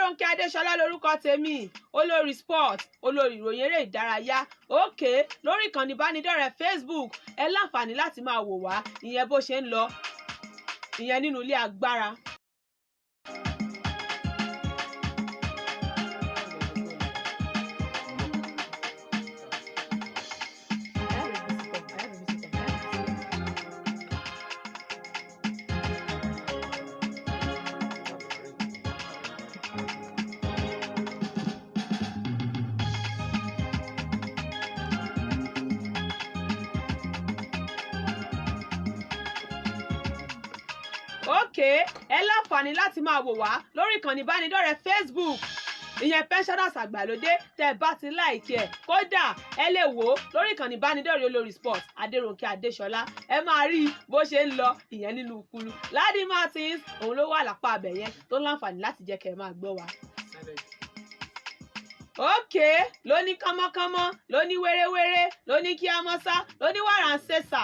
Adérónkẹ́ Adéṣọlá lórúkọ tèmi, olórí sport, olórí ìròyìn eré ìdárayá. Òkè lórí ìkànnì ìbánidọ́rẹ̀ẹ́ Facebook ẹ láǹfààní láti máa wò wá ìyẹn bó ṣe ń lọ ìyẹn nínú ilé agbára. Òkè ẹ láǹfààní láti máa wò wá lórí ìkànnì ìbánidọ́rẹ̀ẹ́ Facebook ìyẹn pensioners àgbàlódé tẹ́ bá ti láìkí ẹ̀. Kódà ẹ lè wò ó lórí ìkànnì ìbánidọ́rẹ̀ẹ́ olórí sport Adérónkẹ́ Adéṣọlá. Ẹ máa rí bó ṣe ń lọ ìyẹn nínú kulu. Ladi Martins òun ló wà lápá abẹ yẹn tó láǹfààní láti jẹ́ kẹ́ ẹ máa gbọ́ wa. Òkè ló ní kánmọ́kánmọ́, ló ní wéréwéré, ló ní kíámọ́sá, ló ní wàrà ń ṣèṣà.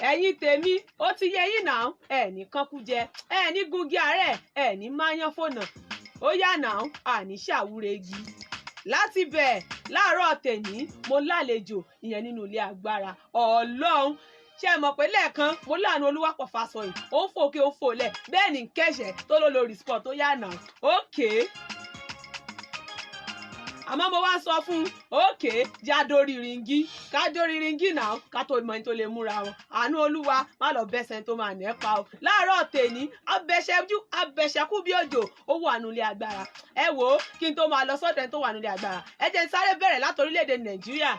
Ẹ̀yin tèmi ó ti yẹ yín náà, ẹ ní kankújẹ, ẹ ní gungi àárẹ̀, ẹ ní máyán fònà. Ó yá náà àní ṣàwúregi. Láti bẹ̀ láàárọ̀ tèmi mo lálejò ìyẹn nínú ilé agbára. Ọlọ́run ṣe mọ̀ pé lẹ́ẹ̀kan mo láàánú Olúwapọ̀ Fásọyìn ó ń fòkè ó ń fòlẹ̀ bẹ́ẹ̀ ní kẹ̀ṣẹ̀ tó lólórí sport tó yá náà. Òkè àmọ́ mo wá sọ fún òkè jádórí ringi ká dórí ringi náà ká tó mọ ẹni tó lè múra wọn. Àánú Olúwa má lọ bẹ́sẹ̀ tó máa nẹ́pa o. Láàárọ̀ tèmi abẹ́ṣẹ́kù bí òjò ó wà nílé agbára. Ẹ wò ó kí n tó máa lọ sọ́dọ̀ ẹni tó wà nílé agbára. Ẹ jẹ́ n sáré bẹ̀rẹ̀ láti orílẹ̀-èdè Nàìjíríà.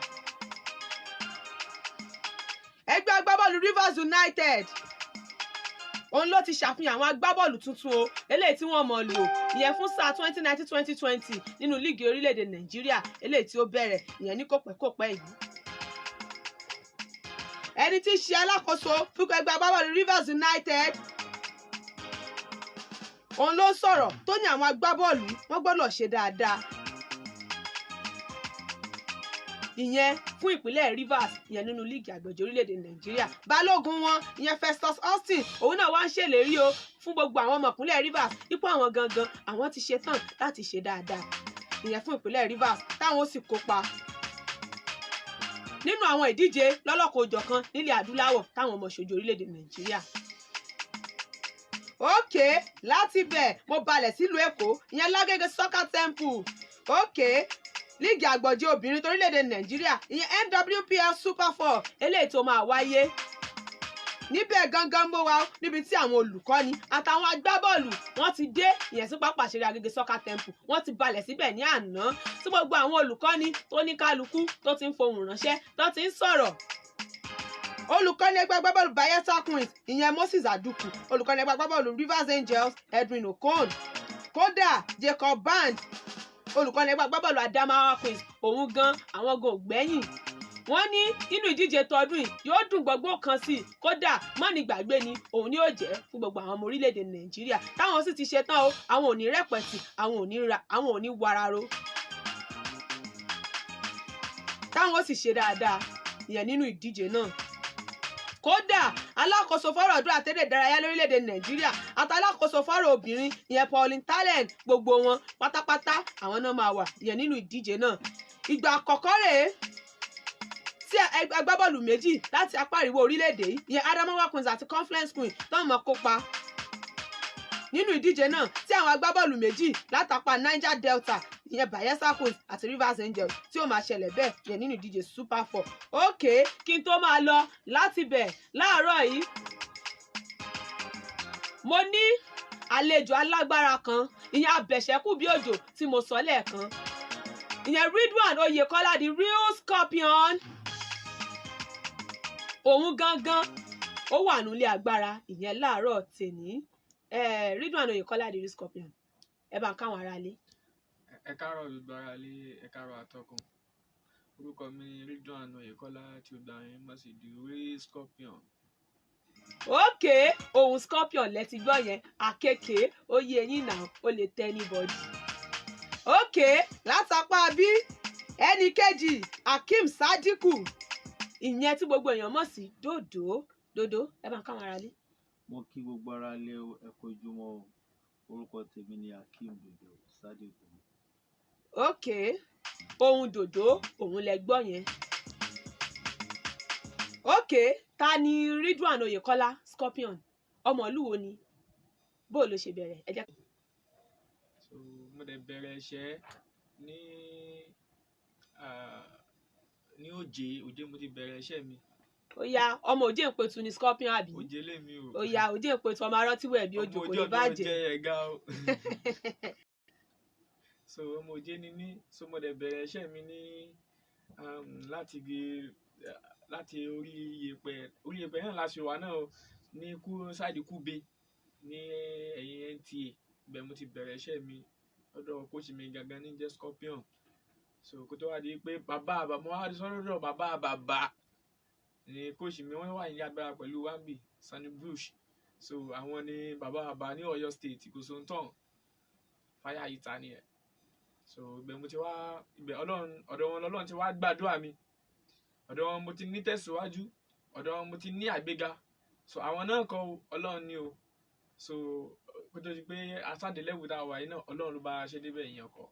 Ẹgbẹ́ agbábọ́ọ̀lù Rivers United òun ló ti ṣàfihàn àwọn agbábọ́ọ̀lù tuntun o eléyìí tí wọ́n mọ̀ lò ìyẹn fún sáà 2019-2020 nínú líìgì orílẹ̀-èdè Nàìjíríà eléyìí tí ó bẹ̀rẹ̀ ìyẹn ní kòpẹ́kòpẹ́ yìí. Ẹni tí í ṣe alákòóso fún ẹgbẹ́ agbábọ́ọ̀lù Rivers United òun ló sọ̀rọ̀ tó ní àwọn agbábọ́ọ̀lù wọ́n gbọ́dọ̀ ṣe dáadáa ìyẹn fún ìpínlẹ̀ Rivers ìyẹn nínú líìgì àgbọ̀jẹ̀ orílẹ̀-èdè Nàìjíríà. Balógun wọn ìyẹn Festus Austin òun náà wá ń ṣèlérí o fún gbogbo àwọn ọmọ ìpínlẹ̀ Rivers ipò àwọn gangan àwọn ti ṣe tán láti ṣe dáadáa ìyẹn fún ìpínlẹ̀ Rivers táwọn ó sì kópa nínú àwọn ìdíje lọ́lọ́kọ̀ọ́jọ̀kan nílẹ̀ adúláwọ̀ táwọn ọmọ ṣojú orílẹ̀-èdè Nàìjíríà. Òkè láti bẹ̀ mo balẹ̀ sílùú Èkó ìyẹn Lágége Soccer Temple. Òkè líìgì àgbọ̀jẹ̀ obìnrin torílẹ̀-èdè Nàìjíríà ìyẹn NWPL Super 4 eléyìí tó máa wáyé níbẹ̀ gangan mọ́ wa níbi tí àwọn olùkọ́ni àtàwọn agbábọ́ọ̀lù wọ́n ti dé ìyẹn sí pápá ìṣeré Agége Soccer Temple wọ́n ti balẹ̀ síbẹ̀ ní àná tí gbogbo àwọn olùkọ́ni tó ní kálukú tó ti ń fohùn ránṣẹ́ tó ti ń sọ̀rọ̀. Olùkọ́ni ẹgbẹ́ agbábọ́ọ̀lù Bayelsa Queens ìyẹn Moses Aduku, olùkọ́ni ẹgbẹ́ agbábọ́ọ̀lù Rivers Angels Edwin Okon, kódà Jacob Band olùkọ́ni ẹgbẹ́ agbábọ́ọ̀lù Adamawa Queens òun gan àwọn gan ògbẹ́yìn. Wọ́n ní inú ìdíje tọdún yìí yóò dùn gbogbo kan sí i kódà mọ́ni gbàgbé ni òun ni yóò jẹ́ fún gbogbo àwọn ọmọ orílẹ̀-èdè Nàìjíríà táwọn sì ti ṣe tán o àwọn ò ní rẹpẹ̀tì àwọn ò ní wararo táwọn sì ṣe dáadáa ìyẹn nínú ìdíje náà. Kódà alákòóso fọ́rọ̀ ọdún àtẹ̀dẹ̀ ìdárayá lórílẹ̀‐èdè Nàìjíríà àti alákòóso fọ́rọ̀ obìnrin ìyẹn Pauline Talent gbogbo wọn pátápátá àwọn náà máa wà ìyẹn nínú ìdíje náà. Ìgbà àkọ́kọ́ rèé tí agbábọ́ọ̀lù méjì láti apá àríwá orílẹ̀‐èdè yìí ìyẹn Adamawa Queens àti Conference Queen tó mọ̀ kópa nínú ìdíje náà tí àwọn agbábọ́ọ̀lù méjì látàpá Niger Delta ìyẹn Bayelsa Queens àti Rivers Angels tí ó máa ṣẹlẹ̀ bẹ́ẹ̀ yẹn nínú ìdíje Super 4. Òkè kí n tó máa lọ láti bẹ̀ láàárọ̀ yìí mo ní àlejò alágbára kan ìyẹn abẹ̀ṣẹ́kù bí òjò tí mo sọ lẹ́ẹ̀kan ìyẹn Ridwan Oyekola the real Scorpion. Òun gangan ó wà nílé agbára ìyẹn láàárọ̀ tèmi. Ridwan Oyekola the real Scorpion ẹ bá ń káwọn ará lé. Ẹ káàárọ̀ gbogbo ará lé, ẹ káàárọ̀ atọ́kùn. Orúkọ mi ni Ridwan Oyekola tí ó gba yín mọ̀ sí the real Scorpion. Òkè òun Scorpion lẹ ti gbọ́ yẹn àkekè ó yé eyín náà ó lè tẹ́ anybody. Òkè látàpá bí ẹnì kejì Akeem Sadiku ìyẹn tí gbogbo èèyàn mọ̀ sí Dodo ẹ bá ń káwọn ará lé. Mo kí gbogbo ará lé ẹ kú ojúmọ́ o. Orúkọ tèmi ni Akeem Dodo Sadiku. ok ohun dòdò òun lẹ gbọ́ yẹn. ok ta ni Ridwan Oyekola Scorpion ọmọ ìlú wo ni bó ló ṣe bẹ̀rẹ̀ ẹ jẹ́. so mo dẹ̀ bẹ̀rẹ̀ iṣẹ́ ní òjé mo ti bẹ̀rẹ̀ iṣẹ́ mi. ó yá ọmọ òjé ń petu ni Scorpion àbí. òjé lèmi o. ó yá òjé ń petu ọmọ arọ́tíwọ̀ ẹ̀bí ojú kò ní bàjẹ́. ọmọ òjé ọjọ́ jẹ ẹ̀ga o. so ọmọ òjé ni mí so mo dẹ̀ bẹ̀rẹ̀ iṣẹ́ mi ní láti orí iyẹ̀pẹ̀ náà láti wà náà o ní sáìdì Kúbe ní ẹ̀yìn NTA ibẹ̀ mo ti bẹ̀rẹ̀ iṣẹ́ mi lọ́dọ̀ kóòsì mi gangan ní jẹ́ Scorpion. so kó tó wá di pé mo wá sọ́dọ̀ bàbá ní kóòsì mi wọ́n wà ní agbára pẹ̀lú Wambi Sani Bush. so àwọn ni bàbá ní Ọ̀yọ́ state Ìkòsóńtàn fire hitter ni ẹ̀. so ibẹ̀ mo ti wá ọ̀dọ̀ wọn lọ́lọ́run ti wá gbàdúrà mi, ọ̀dọ̀ wọn mo ti ní tẹ̀síwájú, ọ̀dọ̀ wọn mo ti ní àgbéga. so àwọn náà kọ́ Ọlọ́run ni o. so kó tó di pé asáde lẹ́wù tá a wà yìí náà Ọlọ́run ló bá a ṣe débẹ̀ ìyẹn kọ́.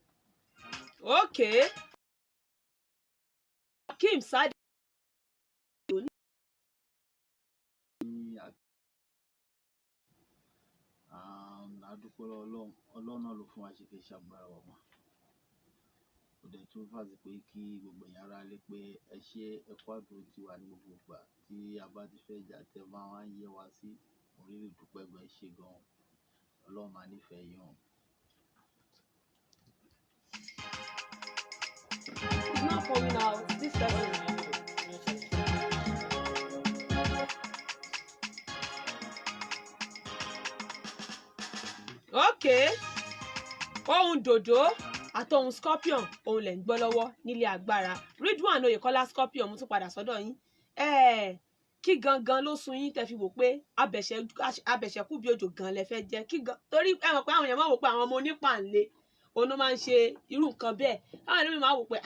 ok Akeem Sadiku. Adúpẹ́ Ọlọ́run náà ló fún wa ṣe kí iṣẹ́ agbára wa mọ́. Ó dẹ̀ tún fàṣẹ pé kí gbogbo èèyàn ara lé pé ẹ ṣe ẹ̀kọ́ àdúró ti wà ní gbogbo ìgbà tí a bá ti fẹ́ jà tẹ́ máa wá ń yẹ wá sí orílẹ̀ dúpẹ́ gbẹ́ ṣe gan-an. Ọlọ́run máa nífẹ̀ẹ́ yín o. It's not coming out. This person. ok ohun dòdò àtọhun Scorpion òun lẹ̀ ń gbọ́ lọ́wọ́ nílé agbára. Ridwan Oyekola Scorpion mo tún padà sọ́dọ̀ yín. kí gangan ló sun yín tẹ́ fi wò pé abẹ̀ṣẹ̀kù bí òjò gan lẹ fẹ́ jẹ́ torí ẹ mọ̀ pé àwọn èèyàn máa wò pé àwọn ọmọ onípàǹlé òun máa ń ṣe irú nǹkan bẹ́ẹ̀. àwọn èèyàn máa wò pé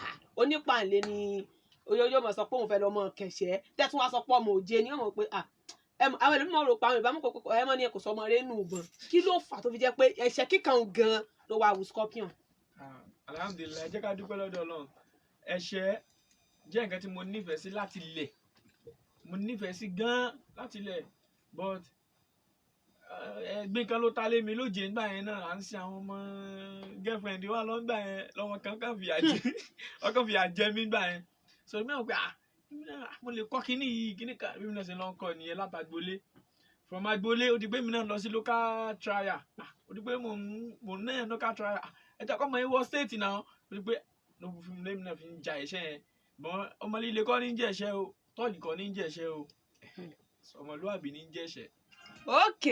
onípàǹlé ni oyóyó mọ̀ sọ pé òun fẹ́ lọ́mọ kẹ̀ṣẹ́ tẹ́tún wá sọ pé ọmọ òjé ni wọ́n mọ̀ pé àwọn ẹlòmíràn rò pé àwọn ìbámu kòkòkò ẹ mọ́ ni ẹ kò sọ ọmọ rẹ nù gbọ̀n kí ló fà tó fi jẹ́ pé ẹ̀ṣẹ̀ kíkan gan ló wà wù Scorpion. alhamdulilayi jẹ́ ká dúpẹ́ lọ́dọ̀ Ọlọ́run. ẹ̀ṣẹ̀ jẹ́ nǹkan tí mo nífẹ̀ẹ́ sí láti lẹ̀, mo nífẹ̀ẹ́ sí gan láti lẹ̀, but ẹ̀gbin kan ló ta lé mi lóje nígbà yẹn náà. à ń sin àwọn ọmọ girlfriend wa lọ́gbà yẹn lọ́wọ́ kankan fìyà jẹ mí gbà yẹn. so mi ò pé mo lè kọ́ kínní yìí kínní kan bí mi náà ṣe lọ́ ń kọ́ nìyẹn látàgbólé. from agboolé ó di pé mi náà lọ sí local trial, ó di pé mo náà local trial ẹ̀jẹ̀ kọ́ mọ ewọ́ state náà, ó di pé ló fi mi lẹ́mi náà fi ń ja ẹ̀ṣẹ̀ yẹn. bọ́n ọmọ líle kọ́ ní ń jẹ́ ẹ̀ṣẹ̀ o, tọ́ọ̀gì kọ́ ní ń jẹ́ ẹ̀ṣẹ̀ o, ọmọlúwàbí ní ń jẹ́ ẹ̀ṣẹ̀. ok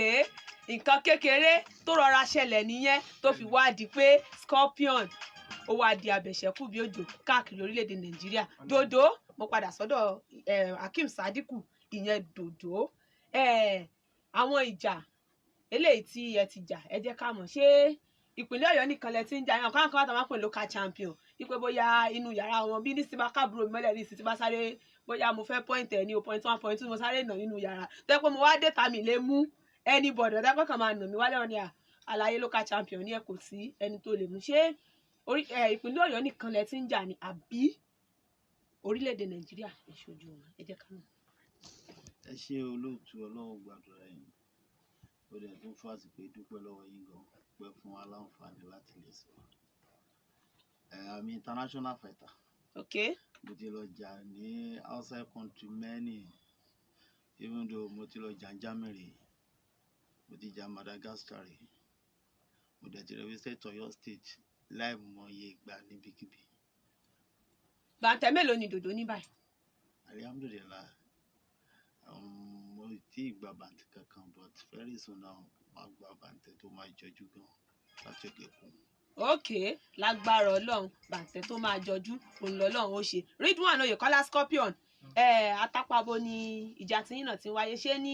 nǹkan kékeré tó rọra ṣẹlẹ̀ nìyẹn tó fi wá di pé Scorpion ó wá di abẹ̀ṣẹ̀kù bí òjò káàkiri orílẹ̀-èdè Nàìjíríà. dòdò mo padà sọ́dọ̀ Akeem Sadiku ìyẹn dòdò. àwọn ìjà eléyìí tí ẹ ti jà ẹ jẹ́ ká mọ̀ ṣé ìpínlẹ̀ Ọ̀yọ́ nìkan lẹ ti ń jà yàn káwọn kan máa ń pè local champion wípé bóyá inú yàrá wọn bí ní sinimá kábúrò mi mọ́lẹ̀ ní ìsìn tí bá sáré bóyá mo fẹ́ point ẹ̀ ní o point 1 point 2 mo sáré nà nínú yàrá tó yẹ pé mo wá dé ta mi lè mú anybody ọ̀dà pé kàn máa nà mí wálé wọn ni àlàyé local champion ní ẹ kò sí ẹni tó lè mú. ṣé ìpínlẹ̀ Ọ̀yọ́ nìkan lẹ ti ń jà ní àbí orílẹ̀-èdè Nàìjíríà ẹ ṣojú wọn ẹ jẹ́ ká mọ̀. Ẹ ṣé olóòtú Ọlọ́run gbàdúrà yín. Ó dẹ̀ tún fàṣìpé dúpẹ́ lọ́wọ́ yín gan pẹ́ fún wa láǹfààní láti lè sọ. I'm international fighter. okay. Mo ti lọ jà ní outside country many, even though mo ti lọ jà Germany, mo ti jà Madagascar, mo dẹ̀ ti represent Ọ̀yọ́ state láì mọ iye ìgbà níbikíbi. bàǹtẹ̀ mélòó ni dòdò ní báyìí? Alhamdulillah, mo ti gba bàǹtẹ̀ kankan but very soon now máa gba bàǹtẹ̀ tó máa jọjú gan láti òkè kún. ok lágbára Ọlọ́run bàǹtẹ̀ tó máa jọjú òun lọ́lọ́run ó ṣe. Ridwan Oyekola Scorpion atápabo ni ìjà tiyín náà ti ń wáyé ṣé ní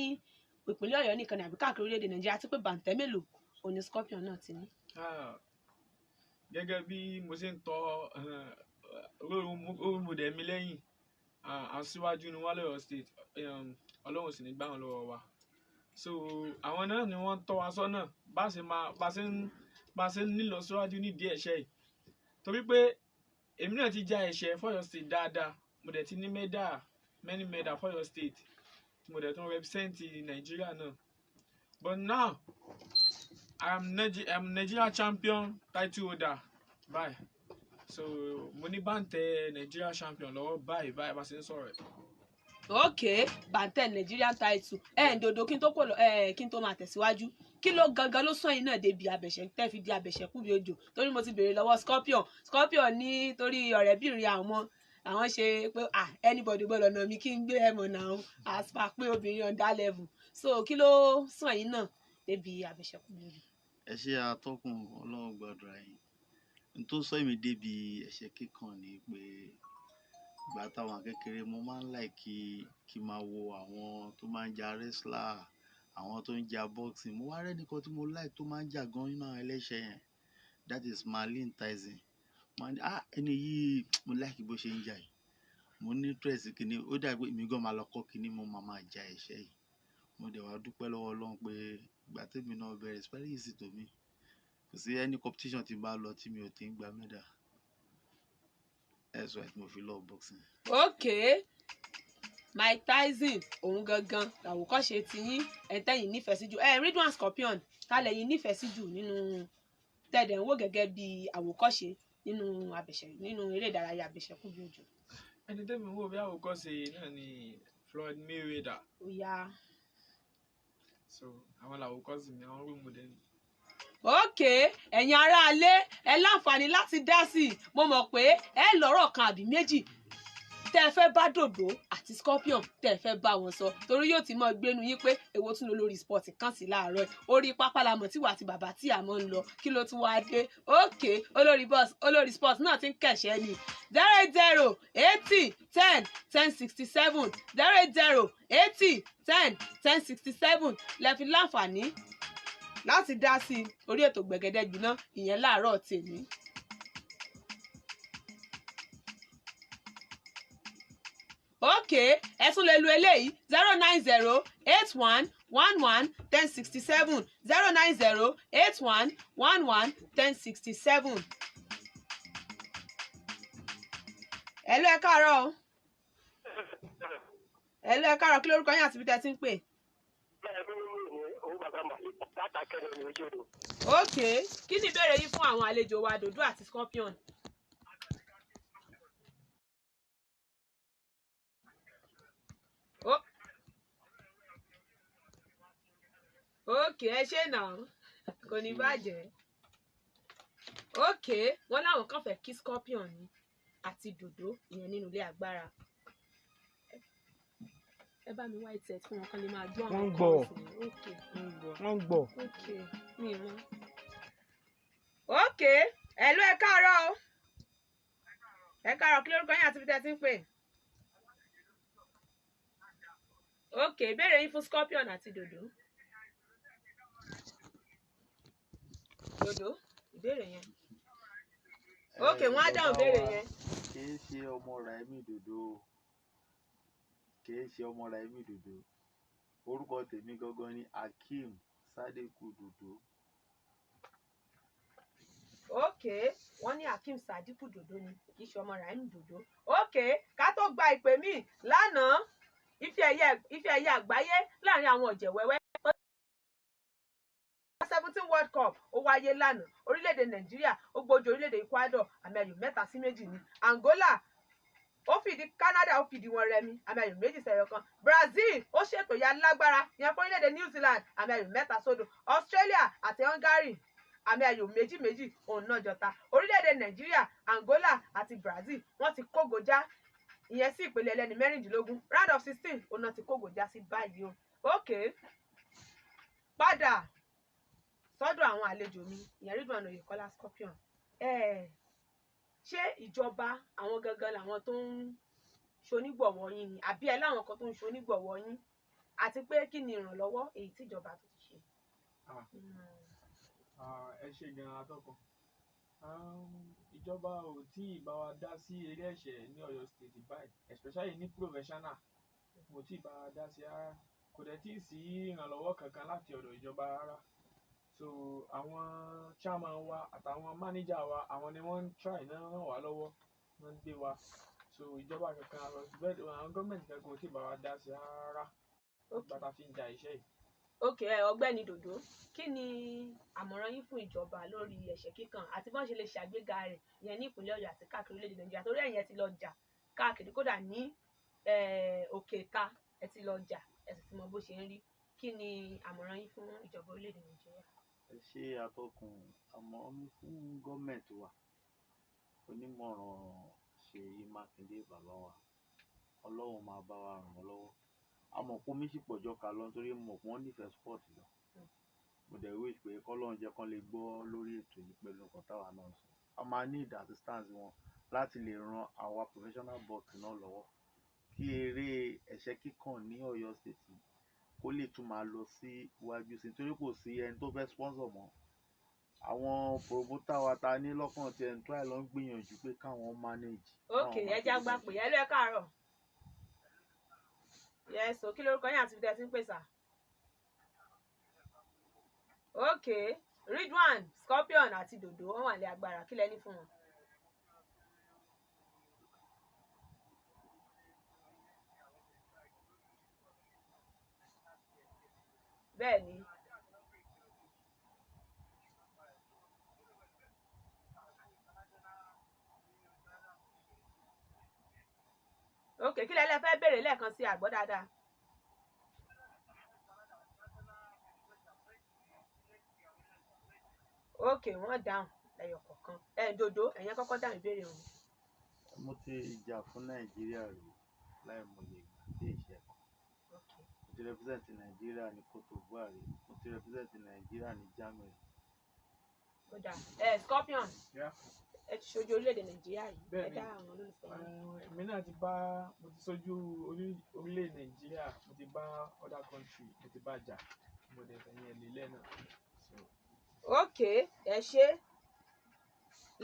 ìpínlẹ̀ Ọ̀yọ́ nìkan ní àbí káàkiri orílẹ̀-èdè Nàìjíríà àti pé bàǹtẹ̀ mélòó òun ni Scorpion náà ti ní. gẹ́gẹ́ bí mo ṣe ń tọ́ olùmọdé mi lẹ́yìn aṣíwájú ni wọ́n lọ́yọ̀ state Ọlọ́run sì ní gbà wọ́n lọ́wọ́ wa. so àwọn náà ni wọ́n tọ́ wa sọ́nà bá ṣe ń nílọsíwájú nídìí ẹ̀ṣẹ̀ yìí torí pé èmi náà ti ja ẹ̀ṣẹ̀ fọ́yọ̀ state dáadáa mo dẹ̀ ti ní many medal fọ́yọ̀ state tí mo dẹ̀ tún represent Nigeria náà but now I'm Nigeria champion title holder báyìí so mo ní bàǹtẹ̀ Nigeria champion lọ́wọ́ báyìí bá ṣe ń sọ̀rọ̀ ẹ̀. ok bàǹtẹ̀ Nigerian title Dodo kí n tó máa tẹ̀síwájú kí ló gangan ló sọ yín náà débi abẹ̀ṣẹ̀ tẹ́ fi di abẹ̀ṣẹ̀ kú bí ojò torí mo ti béèrè lọ́wọ́ Scorpion ní torí ọ̀rẹ́bìnrin àwọn ṣe pé anybody gbọ́dọ̀ nà mí kí n gbé ẹ̀mọ̀ náà as per pé obìnrin on that level so kí ló sọ yín náà débi abẹ̀ṣẹ̀ kú bí ojò. ẹ ṣe àtọkùn Ọlọ́run gbàdúrà yín n tó sọ èmi débi ẹ̀ṣẹ̀ kíkan ni pé ìgbà táwọn kékeré mo máa ń like kí máa wo àwọn tó máa ń ja wrestler àwọn tó ń ja boxing mo wá rẹ́nìkan tí mo like tó máa ń jà gan nínú àwọn ẹlẹ́ṣẹ̀ yẹn that is Marlene Tyson ẹni yìí mo like bó ṣe ń jà yìí mo ní interest kìíní ó dàbí èmi gan máa lọ kọ́ kìíní mo máa ja ẹ̀ṣẹ̀ yìí mo dẹ̀ wá dúpẹ́ lọ́wọ́ Ọlọ́run pé ìgbà tèmi náà bẹ̀rẹ̀ it's very easy to me kò sí any competition tí n bá lọ tí mi ò ti ń gba medal that's why mo fi love boxing. ok Mike Tyson òun gangan àwòkọ́ṣe ti yín ẹ̀ńtẹ́yìn nífẹ̀ẹ́ sí jù Ridwan Scorpion kálẹ̀ yín nífẹ̀ẹ́ sí jù nínú tẹ̀dẹ̀ ń wò gẹ́gẹ́ bí àwòkọ́ṣe nínú eré ìdárayá abẹ̀ṣẹ̀ kú bí ojò. ẹni tẹ́mi wò bí àwòkọ́ṣe náà ni Floyd Mayweather. ó yá. so àwọn làwòkọ́ṣe mi àwọn role model. ok ẹ̀yin aráalé ẹ láǹfààní láti dá sí i mo mọ̀ pé ẹ lọ́rọ̀ kan àbí méjì tẹ́ ẹ fẹ́ bá Dòdò àti Scorpion tẹ́ ẹ fẹ́ bá wọn sọ torí yóò ti mọ gbénu yín pé èwo tún ló lórí sport kan sí láàárọ̀ orí pápá la mọ̀ tí wà àti bàbá tí a mọ̀ ń lọ kí ló tún wáá dé ok olórí sport náà ti ń kẹ̀ṣẹ́ ni 080 80 10 1067 080 80 10 1067 lẹ fi láǹfààní láti dá sí orí ètò Gbẹ̀gẹ̀dẹ̀ Gbiná ìyẹn láàárọ̀ tèmi. ok ẹ tún lè lu eléyìí 090 81 11 1067 090 81 11 1067. Hello ẹ káàárọ̀ Hello ẹ káàárọ̀ kí lórúkọ yín àti ibi tẹ́ ti ń pè. ok kí ni ìbéèrè yín fún àwọn àlejò wa Dòdò àti Scorpion. ok ẹ ṣe náà kò ní bàjẹ́. ok wọ́n láwọn kan fẹ́ kí Scorpion ni àti Dòdò ìyẹn nínú ilé agbára. ẹ bá mi wá ìtẹ̀ tí wọn kan lè máa gbọ́ àwọn kan sí i. wọ́n ń gbọ́. ok mi mọ̀. ok hello ẹ káàárọ̀ o ẹ káàárọ̀ kí lórúkọ yín àti ibi tẹ́ ti ń pè. ok ìbéèrè yín fún Scorpion àti Dòdò. Dòdò ìbéèrè yẹn. ok wọ́n á dáhùn ìbéèrè yẹn. kìí ṣe ọmọ Raimi Dòdò orúkọ tèmi gangan ni Akeem Sadeku Dòdò. ok wọ́n ní Akeem Sadiku Dòdò ni kì í ṣe ọmọ Raimi Dòdò. ok ká tó gba ìpè míì lánàá ife ẹ̀yẹ àgbáyé láàrin àwọn ọ̀jẹ̀ wẹ́wẹ́ 17 World Cup ó wáyé lánàá orílẹ̀-èdè Nàìjíríà ó gbójú orílẹ̀-èdè Ecuador àmì ayò 3-2 ni Angola ó fìdí Canada ó fìdí wọn rẹmi àmì ayò 2-1 Brazil ó ṣètò ya lágbára yẹn fún orílẹ̀-èdè New Zealand àmì ayò 3-0 Australia àti Hungary àmì ayò 2-2 òun náà jọta orílẹ̀-èdè Nàìjíríà Angola àti Brazil wọ́n ti kógojá ìyẹn sí ìpele ẹlẹ́ni 16 round of 16 òun náà ti kógojá sí báyìí o. ok padà sọ́dọ̀ àwọn àlejò mi ìyẹn Ridwan Oyèkọ́lá Scorpion ṣé ìjọba àwọn gangan làwọn tó ń ṣonígbọ̀wọ́ yín ni àbí ẹ láwọn kan tó ń ṣonígbọ̀wọ́ yín àti pé kí ni ìrànlọ́wọ́ èyí tíjọba tó ti ṣe. ẹ ṣe gan-an atọ́kùn ìjọba ò tí ì bá wa dá sí eré ẹ̀ṣẹ̀ ní Ọ̀yọ́ state báyìí especially ní professional mo tí ì bá wa dá sí ara kò dẹ̀ tí ì sí ìrànlọ́wọ́ kankan láti ọ̀dọ̀ ìjọba rárá. So àwọn chairman wa àtàwọn manager wa àwọn ni wọ́n ń try náà ràn wá lọ́wọ́, wọ́n ń gbé wa. So ìjọba kankan àwọn gọ́ọ̀mẹ̀ntì kankan ò tí ì bá wa dá sí rárá nígbà tá a fi ń ja iṣẹ́ yìí. ok ọ̀gbẹ́ni Dòdó, kí ni àmọ̀ràn yín fún ìjọba lórí ẹ̀ṣẹ̀ kíkàn àti bọ́n ṣe lè ṣàgbéga rẹ̀ ìyẹn ní ìpínlẹ̀ Ọ̀yọ́ àti káàkiri orílẹ̀-èdè Nàìjíríà, torí ẹ̀yin ẹ ti lọ jà káàkiri kódà ní òkè ta ẹ ti lọ jà ẹ sì ti mọ bó ṣe ń rí. Kí ni àmọ̀ràn yín fún ìjọba orílẹ̀-èdè Nàìjíríà? ẹ ṣe atọ́kùn àmọ̀ràn mi fún gọ́ọ̀mẹ̀ntì wa, onímọ̀ràn Ṣèyí Mákindé bàbá wa, Ọlọ́run máa bá wa ràn wọ́n lọ́wọ́. A mọ̀ pé omi sì pọ̀jọ́ ká lọ nítorí mo mọ̀ pé wọ́n nífẹ̀ẹ́ sport lọ. Mo dẹ̀ wish pé kọ́lọ́run jẹ́ kán lè gbọ́ lórí ètò yìí pẹ̀lú nǹkan táwa náà sọ. A máa need assistance wọn láti lè ran àwa professional box náà lọ́wọ́ kí eré ẹ̀ṣẹ́ kíkàn ní Ọ̀yọ́ state kó lè tún máa lọ sí iwájú sí, nítorí kò sí ẹni tó fẹ́ sponsor mọ́. Àwọn promoter wa ta ní lọ́kàn tí ẹni try lọ ń gbìyànjú pé káwọn manage. ok ẹ já gbà pé ẹ lọ ẹ káàárọ̀. yes o kí lórúkọ yín àti ibi tẹ́ ti ń pè sà? ok Ridwan, Scorpion àti Dòdó wọn wà ní agbára, kí lẹ ní fún wọn? bẹ́ẹ̀ ni ok kí lẹ fẹ́ béèrè lẹ́ẹ̀kan sí àgbọ́ dáadáa. ok wọ́n dáhùn lẹ́yọ kọ̀ọ̀kan. Dòdó ẹ̀yin kọ́kọ́ dáhùn ìbéèrè wọn. Mo ti jà fún Nàìjíríà rí láìmọye ìgbà tí ìṣe kan. Mo ti represent Nàìjíríà ní Cote d'Ivoire, mo ti represent Nàìjíríà ní Germany. kódà Scorpion Yeah. ẹ ti ṣojú orílẹ̀-èdè Nàìjíríà yìí ẹ Bẹ́ẹ̀ni. dá àwọn olólùfẹ́ yín. Èmi náà mo ti sójú orílẹ̀ Nàìjíríà, mo ti bá other country, mo ti bá jà, mo dẹ̀ fẹ̀yìn ẹ̀ lélẹ̀ náà. So ok ẹ ṣe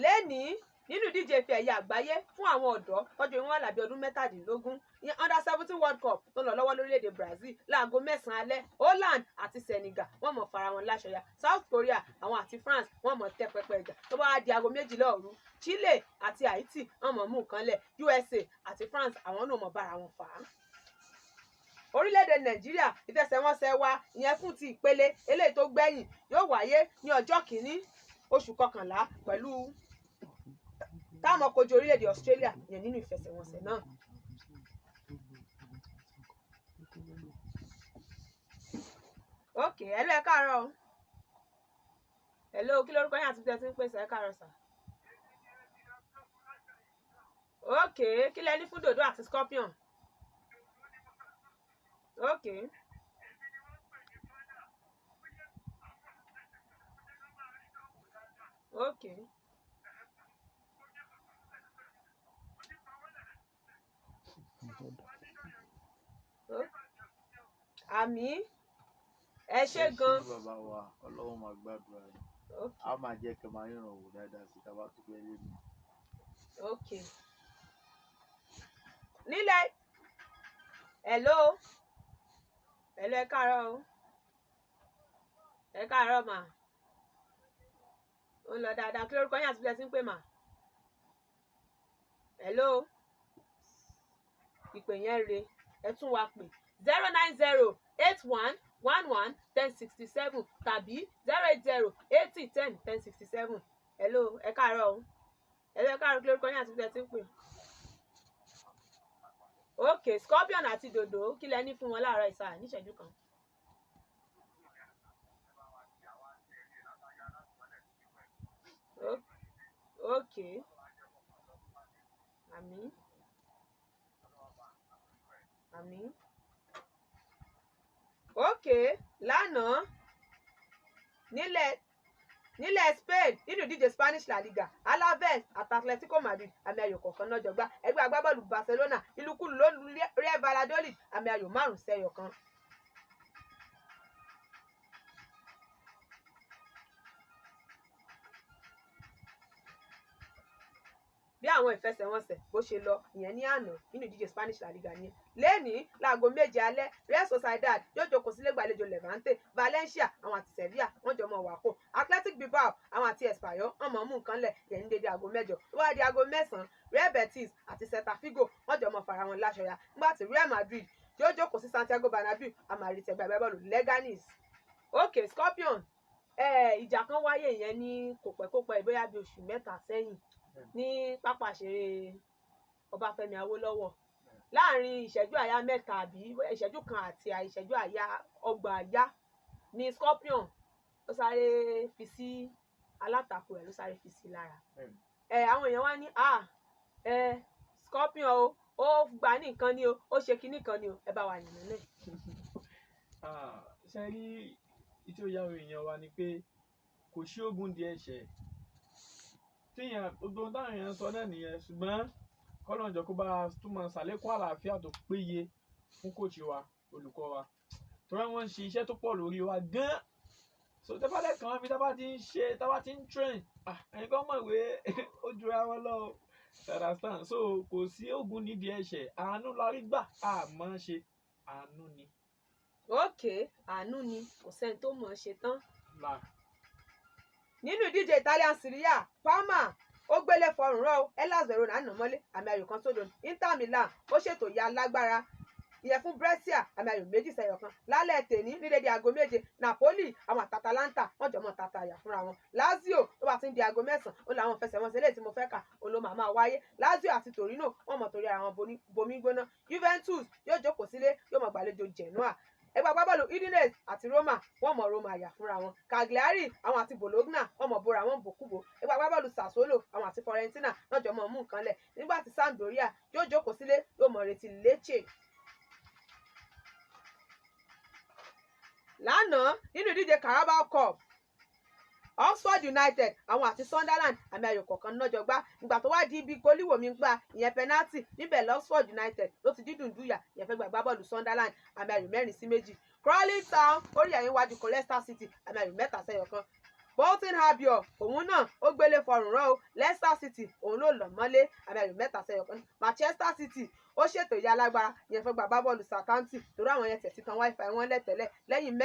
lẹ́nìí nínú ìdíje ife ẹ̀yẹ àgbáyé fún àwọn ọ̀dọ́ tọ́jú wọn lábí ọdún 17 ìyẹn under-17 World Cup tó ń lọ lọ́wọ́ lórílẹ̀‐èdè Brazil láago 9 alẹ́. Holland àti Senegal wọ́n mọ̀ fara wọn láṣọya. South Korea àwọn àti France wọ́n mọ̀ tẹ́ pẹpẹ ìjà tó bá wá di aago 12 òru. Chile àti Haiti wọ́n mọ̀ mú nǹkan lẹ̀. USA àti France àwọn náà mọ̀ bára wọn fà á. Orílẹ̀-èdè Nàìjíríà ìfẹsẹ̀wọnsẹ̀ wa ìyẹn fún ti ìpele eléyìí tó gbẹ̀yìn yóò wáyé ní ọjọ́ 1 oṣù kọkànlá pẹ̀lú táwọn kojú orílẹ̀-èdè Australia yẹn nínú ìfẹsẹ̀wọnsẹ̀ náà. ok hello ẹ káàárọ̀ o. hello kí lórúkọ yín àti bí ẹ ti ń pèsè ẹ káàárọ̀ sà. ok kí lẹ ní fún Dòdó àti Scorpion? ok ok àmì ẹ ṣe gan. Bàbá wa Ọlọ́run máa gbàdúrà yín. A máa jẹ́ kí ẹ máa ríran wò dáadáa sí tábà tó fẹ́ lé mi. ok nílẹ̀ hello ẹ káàárọ̀ o. ẹ káàárọ̀ mà ó ń lọ dáadáa kí lórúkọ yín àti bí ẹ ti ń pè mà? hello ìpè yẹn re ẹ tún wá pè 09081111067 tàbí 08080101067. hello ẹ káàárọ̀ o. ẹ káàárọ̀ kí lórúkọ yín àti bí ẹ ti ń pè? ok Scorpion àti Dòdó kí lẹ ní fún wọn láàárọ̀ ìsà níṣẹ́jú kan. ok àmín àmín ok lánàá nílẹ̀ Spain nínú ìdíje Spanish La Liga Alaves àti Atletico Madrid àmì ayò kọ̀ọ̀kan náà jọgbá. ẹgbẹ́ agbábọ́ọ̀lù Barcelona ìlúkulù ló lu Real Valladolid àmì ayò 5-1. bí àwọn ìfẹsẹ̀wọnsẹ̀ bó ṣe lọ ìyẹn ní àná nínú ìdíje Spanish La Liga ni. Lẹ́nìí láago 7 alẹ́ Real Sociedad yóò jókòó sílé gbàlejò Levante, Valencia àwọn àti Sevilla wọ́n jọ mọ wàkó, Athletic Bilbao àwọn àti Espanyol wọ́n mọ̀ mú nǹkan lẹ̀ yẹn ní dédé aago 8. Tó bá di aago 9 Real Betis àti Celta Vigo wọ́n jọ mọ fara wọn láṣọya, nígbà tí Real Madrid yóò jókòó sí Santiago Bernabeu àmàrìtẹ̀ gbàgbẹ́ bọ́ọ̀lù Leganes. Okay, Scorpion ìjà kan wáyé yẹn ní kòpẹ́kòpẹ́ bóyá bí oṣù 3 sẹ́yìn ní pápá ìṣeré Ọbáfẹ́mi Awólọ́wọ̀ láàrin ìṣẹ́jú àyá 3 àbí ìṣẹ́jú kan àti ìṣẹ́jú àyá 30 àyá ní Scorpion ó sáré fi sí alátakò ẹ̀ ló sáré fi sí lára. Àwọn èèyàn wá ní Scorpion ó gbà ní nǹkan ni o ó ṣe kinní kan ni o ẹ bá wà nínú náà. Ṣe rí tí ó yá èèyàn wa ni pé kò sí ogun di ẹ̀ṣẹ̀ tíyàn gbogbo táwọn èèyàn sọ náà nìyẹn, ṣùgbọ́n kọ́lọ́njọ́ kó bá túmọ̀ ṣàlékún àlàáfíà tó péye fún kóòtù wa olùkọ́ wa torí wọ́n ń ṣe iṣẹ́ tó pọ̀ lórí wa gan-an. So tẹ́fàdẹ́ kan fi tábà ti ń ṣe tábà ti ń train ẹ̀yin kan mọ̀ pé ó jura wọn lọ understand. So kò sí ogun nídìí ẹ̀ṣẹ̀, àánú la rí gbà àmọ́ ṣe àánú ni. Okay, àánú ni kò sẹ́ni tó mọ̀ ọ́ ṣe tán. Nínú ìdíje Italian Serie A Parma ó gbélé fọrùn rọ Hellas Verona nà mọ́lé àmì ayò kan sódò. Inter Milan ó ṣètò ìyá alágbára ìyẹn fún Brescia àmì ayò 2-1 lálẹ́ tèní ní dédé aago 7 Napoli àwọn àti Atalanta wọ́n jọ mọ́ tata àyà fúnra wọn. Lazio tó bá ti ń di aago 9 ó làwọn fẹsẹ̀wọnsẹ̀ eléyìí tí mo fẹ́ kà ó ló máa wáyé. Lazio àti Torino wọ́n mọ̀ torí ara wọn bomi gbóná. Juventus yóò jókòó sílé yóò mọ̀ gbàlejò Genoa. Ẹgbẹ́ agbábọ́ọ̀lù Udinese àti Roma wọ́n mọ̀ Roma àyà fúnra wọn. Cagliari àwọn àti Bologna wọ́n mọ̀ bóra wọn bòkúbò. Ẹgbẹ́ agbábọ́ọ̀lù Sassuolo àwọn àti Fiorentina náà jọ mọ̀ mú nǹkan lẹ̀, nígbà tí Sampdoria yóò jókòó sílé yóò mọ̀ retí Lecce. Lánàá nínú ìdíje Carabao Cup Oxford United àwọn àti Sunderland àmì ayò kọ̀ọ̀kan náà jọ gbá. Ìgbà tó wá di ibi goliwomi gbá ìyẹn penalty níbẹ̀ Oxford United ló ti dídùn dúyà ìyẹn fẹ́ gbàgbá bọ́ọ̀lù Sunderland àmì ayò 4-2. Crawley Town orí ẹ̀yìn wájú kọ Leicester City àmì ayò 3-1. Bolton Albion òun náà ó gbélé fọrùn rọ Leicester City òun ló lọ mọ́lé àmì ayò 3-1. Manchester City ó ṣètò ìyá alágbára ìyẹn fẹ́ gbàgbá bọ́ọ̀lù Southampton torí àwọn yẹn tẹ̀sí kan wifi wọn lẹ́tẹ̀lẹ̀ lẹ́yìn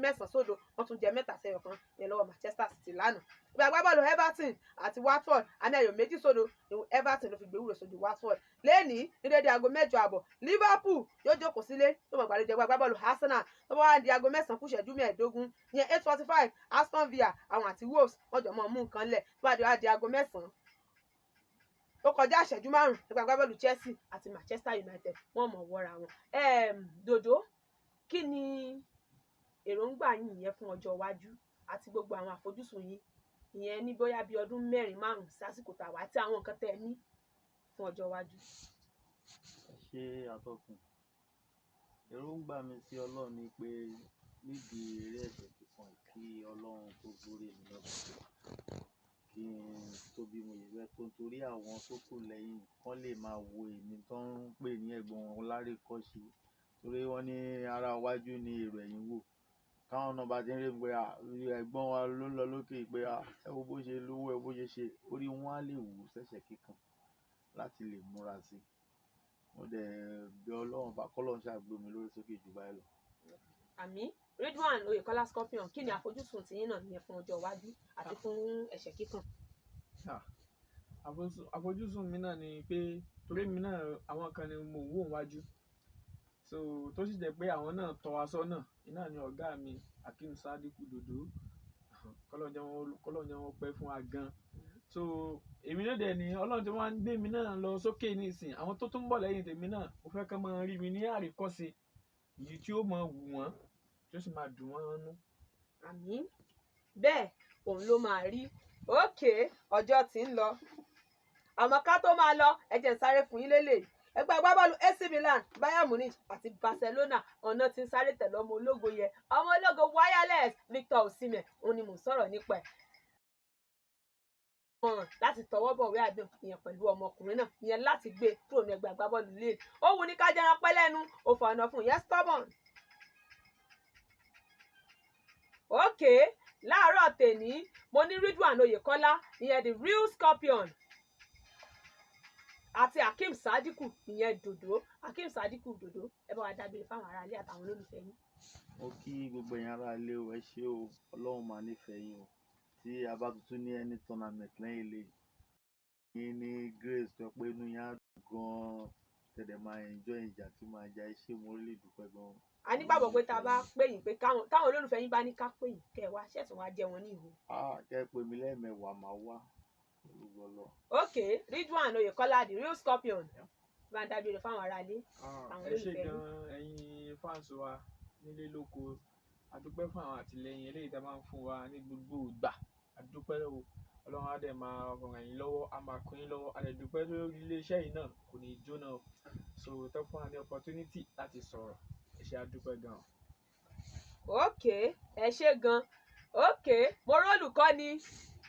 9 sódò wọ́n tún jẹ 3-1 yẹn lọ́wọ́ Manchester City lánàá. Ìgbà agbábọ́ọ̀lù Everton àti Watford àmì ayò 2 sódò Everton ló fi gbé wúrò sódò Watford. Lẹ́nìí ní dédé aago 8 Liverpool yóò jókòó sílé tó mọ̀ gbàlejò agbábọ́ọ̀lù Arsenal tó bá wá di aago 9 kù ìṣẹ́jú 15 ìyẹn 8:45 Aston Villa àwọn àti Wolves wọ́n jọ mọ̀ mú nǹkan lẹ̀ tó bá di aago 9 ó kọjá ìṣẹ́jú 5 nípa agbábọ́ọ̀lù Chelsea àti Manchester United wọ́n mọ̀ wọ́ra wọn. Dòdò kí ni èròǹgbà yín yẹn fún ọjọ́ iwájú àti gbogbo àwọn àfojúsùn yín ìyẹn ní bóyá bí ọdún 4-5 sásìkò tàwa àti àwọn nǹkan tẹ́ ẹ ní fún ọjọ́ iwájú? Ṣé àtọkùn èròǹgbà mi sí Ọlọ́run ni pé nídìí eré ẹ̀sẹ̀ kíkan kí Ọlọ́run tó borí mi lọ́dún kí n tó bí mo yẹ fẹ́ tó torí àwọn tó kù lẹ́yìn kán lè máa wo èmi tó ń pè ní ẹ̀gbọ́n wọn lárékọ́ṣe torí wọ́n ní ara iwájú ni èrò ẹ̀yìn wò káwọn náà bá ti ń rí pé ẹ̀gbọ́n wa ló ń lọ lókè pé ẹ wo bó ṣe lówó ẹ bó ṣe ṣe orí wọn á lè wù ṣẹ̀ṣẹ̀ kíkan láti lè múra sí i mo dẹ̀ bí Ọlọ́run bá kọ́lọ́run ṣàgbé mi lórí sókè jù báyìí lọ. Àmín. Ridwan Oyèkọ́lá Scorpion kí ni àfojúsùn tiyín náà nìyẹn fún ọjọ́ iwájú àti fún ẹ̀ṣẹ̀ kíkàn? Àfojúsùn mi náà ni pé torí mi náà àwọn kan ni mo wò wájú so tó sì jẹ́ pé àwọn náà tọ́ wa sọ́nà iná ni ọ̀gá mi Akeem Sadiku Dodo kọ́lọ́njẹ́ wọn pẹ́ fún wa gan. So èmi náà dẹ̀ ni Ọlọ́run tí wọ́n ń gbé mi náà lọ sókè nísìn àwọn tó tún bọ̀ lẹ́yìn tèmi náà mo fẹ́ kán máa rí mi ní àríkọ́ṣe èyí tí ó máa wù wọ́n tí ó sì máa dùn wọ́n nú. Àmín. Bẹ́ẹ̀ òun ló máa rí. Ókè ọjọ́ tí ń lọ àmọ́ ká tó máa lọ ẹ jẹ́ n sáré fún yín lélẹ̀. Ẹgbẹ́ agbábọ́ọ̀lù AC Milan Bayern Munich àti Barcelona ọ̀nà tí ń sáré tẹ̀lé ọmọ ológo yẹn ọmọ ológo wireless Victor Osimhen òun ni mò ń sọ̀rọ̀ nípa ẹ̀ láti tọwọ́ bọ̀wé àdéhùn ìyẹn pẹ̀lú ọmọkùnrin náà ìyẹn láti gbé kúrò ní ẹgbẹ́ agbábọ́ọ̀lù Lille. Ó wù ní ká jẹran pẹ́ lẹ́nu ó fa ọ̀nà fún ìyẹn stubborn. Ókè láàárọ̀ tèní mo ní Ridwan Oyèkọ́lá ìyẹn the real Scorpion àti Hakeem Sadiku ìyẹn Dòdò Hakeem Sadiku Dòdò ẹ bá wa dábìlì fáwọn aráalé àtàwọn olólùfẹ́ yín. Mo kí gbogbo ẹ̀yin ará ilé o, ẹ ṣé o, Ọlọ́run máa nífẹ̀ẹ́ yín o. Tí a bá tuntun ní any tournament lẹ́yìn ilé yín ní Grace tó pé inú yín á dùn gan-an tẹ̀lé máa enjoy ìjà tí máa jà, ẹ ṣé mo rí lè dúpẹ́ gan-an. A nígbàgbọ́ pé tá a bá pè yín pé táwọn olólùfẹ́ yín bá ní ká pè yín kẹ́ ẹ wá ṣẹ̀sùn wá jẹ wọn ní ìhò. Kẹ́ ẹ pè mí lẹ́ẹ̀mẹwàá máa wá olúgbọ́ lọ. Ok Ridwan Oyekola the real Scorpion bá ń dábìlì fáwọn aráalé àwọn ẹ ṣé olólùfẹ́ yín. gan ẹ̀yin fans wa nílé lóko, a dúpẹ́ fún àwọn àtìlẹyìn eléyìí tá a máa ń fún wa ní gbogbo ìgbà, a dúpẹ́ o. Ọlọ́run á dẹ̀ máa ràn yín lọ́wọ́, a máa kún yín lọ́wọ́, a dẹ̀ dúpẹ́ lórí iléeṣẹ́ yìí náà kò ní jóná o. So tẹ́ fún wa ní opportunity láti sọ̀rọ̀, ẹ ṣé a dúpẹ́ gan. Ok ẹ ṣé gan. Ok mo rólùkọ́ni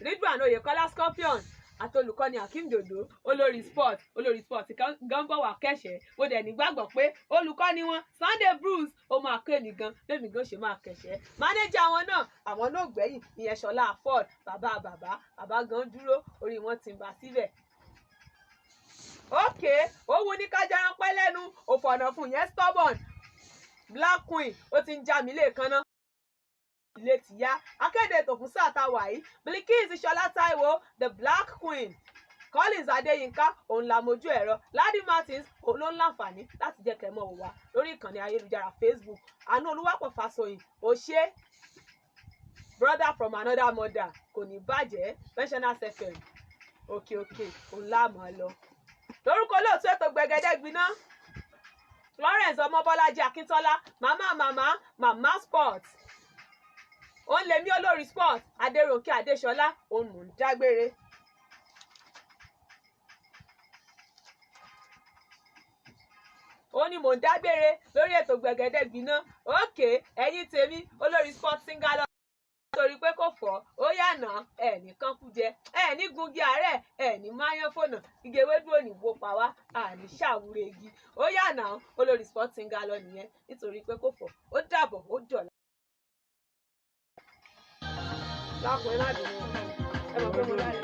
Ridwan Oyekola Scorpion àti olùkọ́ni Hakeem Dòdò olórí sport gan bọ̀ wá kẹ̀ṣẹ́ mo dẹ̀ nígbàgbọ́ pé olùkọ́ni wọn Sunday Bruce ó máa kéènì gan lẹ́mìí gan ṣe máa kẹ̀ṣẹ́ mánéjà àwọn náà gbẹ̀yìn ìyẹn Ṣọlá Ford bàbá gan dúró orí wọn ti ń bá síbẹ̀. Ok òun ní kájà ń pẹ́ lẹ́nu òfòànà fún yẹn stubborn Black Queen ó ti ń já mi lẹ́ẹ̀kan náà ilé ti yá akéde ètò fún sáà táwa yìí Bilkis Ṣọlá Táíwò the Black Queen Collins Adéyínká òun la mojú ẹ̀rọ Ladi Martins òun ló ń láǹfààní láti jẹ́ kẹ́ mọ̀ wò wá lórí ìkànnì ayélujára Facebook Àánú Olúwapọ̀ Fáṣọyìn ó ṣe brother from another mother kò ní bàjẹ́ pensioners FM òkè òun láàmú ọ lọ. Lórúkọ olóòtú ètò Gbẹ̀gẹ́dẹ́ Gbiná Florence Ọmọbọ́lájí Akíntọ́lá màmá sports òun lèmi olórí sport Adéròǹkè Adéṣọlá òun mò ń dágbére. ó ní mò ń dágbére lórí ètò Gbẹ̀gẹ́dẹ́ Gbiná. Òkè ẹ̀yin tèmi olórí sport singalọ torí pé kò fọ́ ó yànà ẹ̀ ní kankújẹ ẹ̀ ní gungi àárẹ̀ ẹ̀ ní máyán fònà igi ewédú òní wo pa wá àní ṣàwúre igi ó yànà olórí sport singalọ nìyẹn nítorí pé kò fọ́ ó dàbọ̀ ó dọ̀la. lákùnrin láti mú ẹ mọ̀ pé mo láyé.